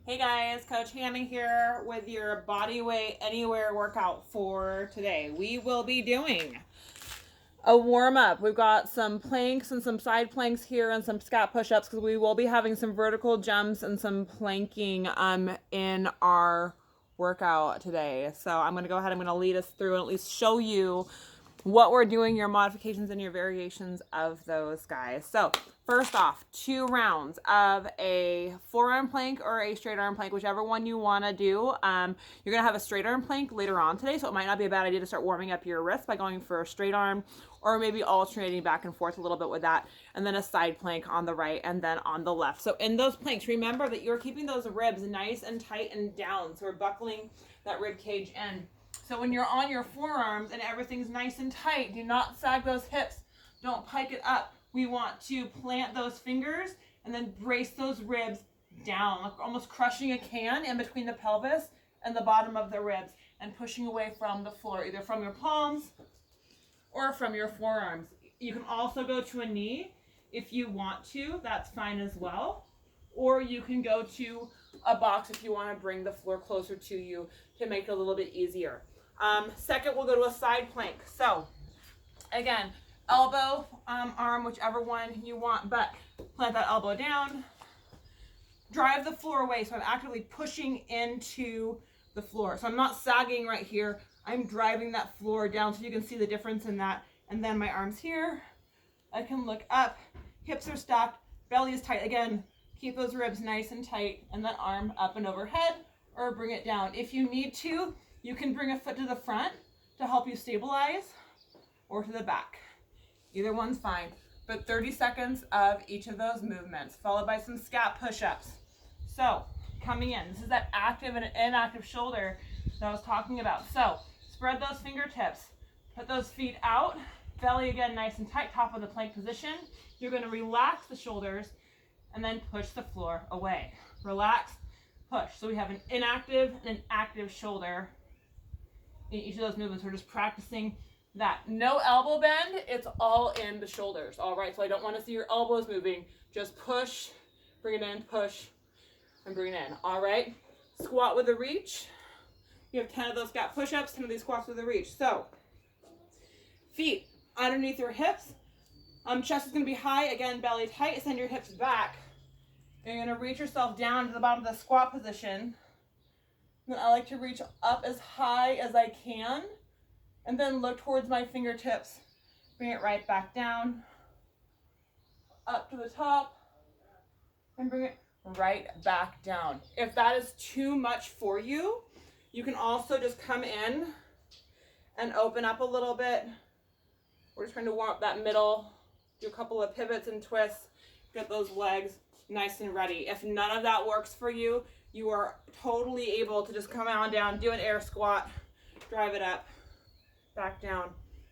Hey guys, Coach Hannah here with your Body Weight Anywhere workout for today. We will be doing a warm up. We've got some planks and some side planks here and some scat push ups because we will be having some vertical jumps and some planking in our workout today. So I'm going to go ahead, I'm going to lead us through and at least show you what we're doing, your modifications and your variations of those guys. So first off, 2 rounds of a forearm plank or a straight arm plank, whichever one you want to do. You're going to have a straight arm plank later on today, so it might not be a bad idea to start warming up your wrist by going for a straight arm or maybe alternating back and forth a little bit with that, and then a side plank on the right and then on the left. So in those planks, remember that you're keeping those ribs nice and tight and down, so we're buckling that rib cage in. So when you're on your forearms and everything's nice and tight, do not sag those hips. Don't pike it up. We want to plant those fingers and then brace those ribs down, like almost crushing a can in between the pelvis and the bottom of the ribs and pushing away from the floor, either from your palms or from your forearms. You can also go to a knee if you want to. That's fine as well. Or you can go to a box if you want to bring the floor closer to you to make it a little bit easier. Second, we'll go to a side plank. So again, elbow, arm, whichever one you want, but plant that elbow down, drive the floor away. So I'm actively pushing into the floor. So I'm not sagging right here. I'm driving that floor down so you can see the difference in that. And then my arms here, I can look up, hips are stacked, belly is tight. Again, keep those ribs nice and tight, and that arm up and overhead or bring it down. If you need to, you can bring a foot to the front to help you stabilize or to the back. Either one's fine. But 30 seconds of each of those movements, followed by some scat push-ups. So, coming in, this is that active and inactive shoulder that I was talking about. So, spread those fingertips, put those feet out, belly again nice and tight, top of the plank position. You're going to relax the shoulders and then push the floor away. Relax, push. So we have an inactive and an active shoulder in each of those movements. We're just practicing that. No elbow bend, it's all in the shoulders. All right, so I don't want to see your elbows moving. Just push, bring it in, push, and bring it in. All right, squat with a reach. You have 10 of those squat push-ups, 10 of these squats with a reach. So feet underneath your hips. Chest is going to be high, again, belly tight. Send your hips back. You're going to reach yourself down to the bottom of the squat position. Then I like to reach up as high as I can and then look towards my fingertips. Bring it right back down, up to the top, and bring it right back down. If that is too much for you, you can also just come in and open up a little bit. We're just trying to warm up that middle, do a couple of pivots and twists, get those legs nice and ready. If none of that works for you, you are totally able to just come on down, do an air squat, drive it up, back down,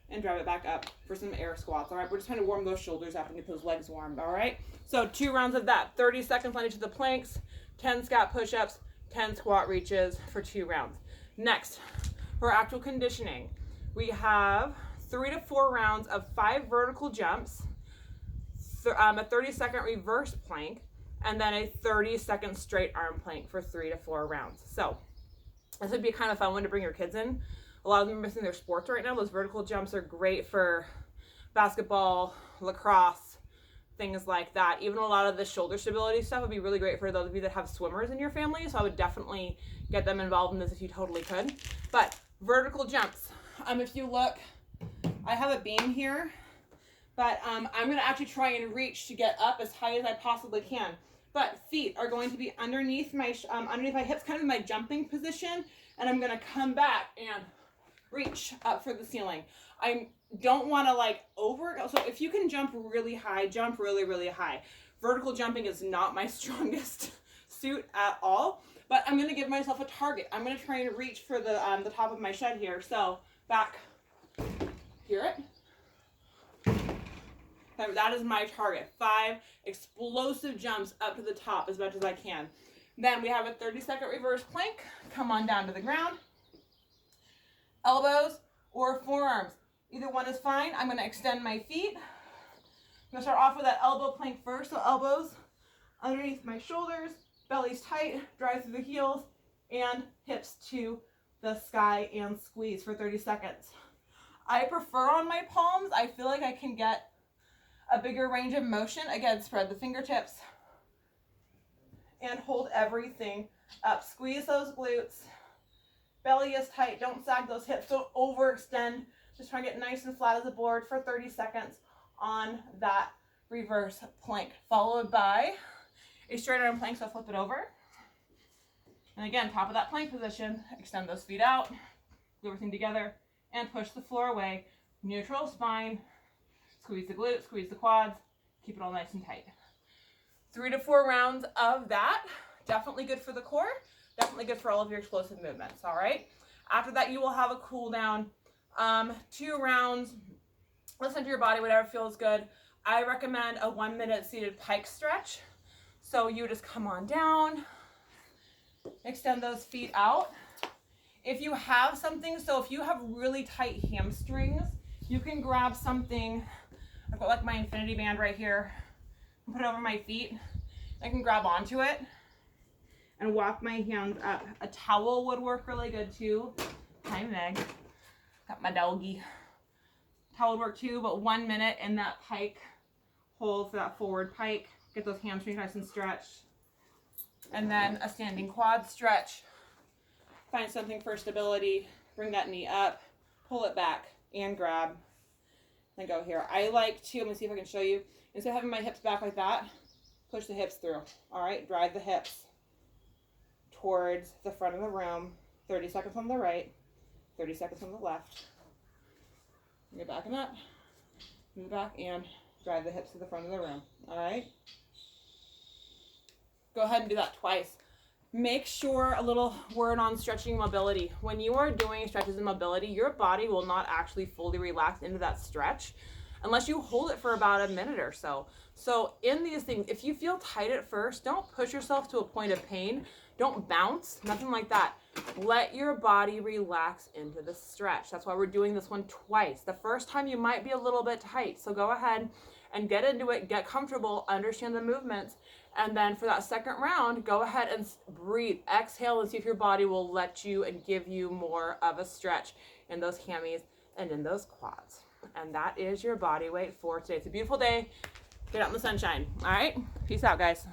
and drive it back up for some air squats. All right, we're just trying to warm those shoulders up and get those legs warmed. All right, so 2 rounds of that, 30 seconds on each of the planks, 10 squat push-ups, 10 squat reaches for 2 rounds. Next, for actual conditioning, we have 3 to 4 rounds of 5 vertical jumps, a 30-second reverse plank, and then a 30-second straight arm plank for 3 to 4 rounds. So this would be kind of fun one to bring your kids in. A lot of them are missing their sports right now. Those vertical jumps are great for basketball, lacrosse, things like that. Even a lot of the shoulder stability stuff would be really great for those of you that have swimmers in your family. So I would definitely get them involved in this if you totally could. But vertical jumps. If you look, I have a beam here, but I'm going to actually try and reach to get up as high as I possibly can. But feet are going to be underneath my hips, kind of in my jumping position, and I'm going to come back and reach up for the ceiling. I don't want to so if you can jump really high, jump really, really high. Vertical jumping is not my strongest suit at all, but I'm going to give myself a target. I'm going to try and reach for the top of my shed here. So back, hear it? That is my target. 5 explosive jumps up to the top as much as I can. Then we have a 30-second reverse plank. Come on down to the ground. Elbows or forearms. Either one is fine. I'm going to extend my feet. I'm going to start off with that elbow plank first. So elbows underneath my shoulders, Belly's tight, drive through the heels, and hips to the sky and squeeze for 30 seconds. I prefer on my palms. I feel like I can get a bigger range of motion. Again, spread the fingertips and hold everything up. Squeeze those glutes. Belly is tight. Don't sag those hips. Don't overextend. Just try to get nice and flat as a board for 30 seconds on that reverse plank, followed by a straight arm plank. So flip it over. And again, top of that plank position, extend those feet out, glue everything together, and push the floor away. Neutral spine, squeeze the glutes, squeeze the quads, keep it all nice and tight. 3 to 4 rounds of that. Definitely good for the core, definitely good for all of your explosive movements, all right? After that, you will have a cool down. 2 rounds, listen to your body, whatever feels good. I recommend a 1-minute seated pike stretch. So you just come on down, extend those feet out. If you have something, so if you have really tight hamstrings, you can grab something. I've got like my infinity band right here. Put it over my feet. I can grab onto it and walk my hands up. A towel would work really good too. Hi, Meg. Got my doggy. Towel would work too, but 1 minute in that pike hold for that forward pike. Get those hamstrings nice and stretched. And then a standing quad stretch. Find something for stability. Bring that knee up. Pull it back and grab. And go here. I like to, let me see if I can show you. Instead of having my hips back like that, push the hips through. All right, drive the hips towards the front of the room. 30 seconds on the right, 30 seconds on the left. You're backing up. Move back and drive the hips to the front of the room. All right. Go ahead and do that twice. Make sure, a little word on stretching mobility. When you are doing stretches and mobility, your body will not actually fully relax into that stretch unless you hold it for about a minute or so. So in these things, if you feel tight at first, don't push yourself to a point of pain. Don't bounce, nothing like that. Let your body relax into the stretch. That's why we're doing this one twice. The first time you might be a little bit tight. So go ahead and get into it, get comfortable, understand the movements. And then for that second round, go ahead and breathe, exhale, and see if your body will let you and give you more of a stretch in those hammies and in those quads. And that is your body weight for today. It's a beautiful day. Get out in the sunshine. All right. Peace out, guys.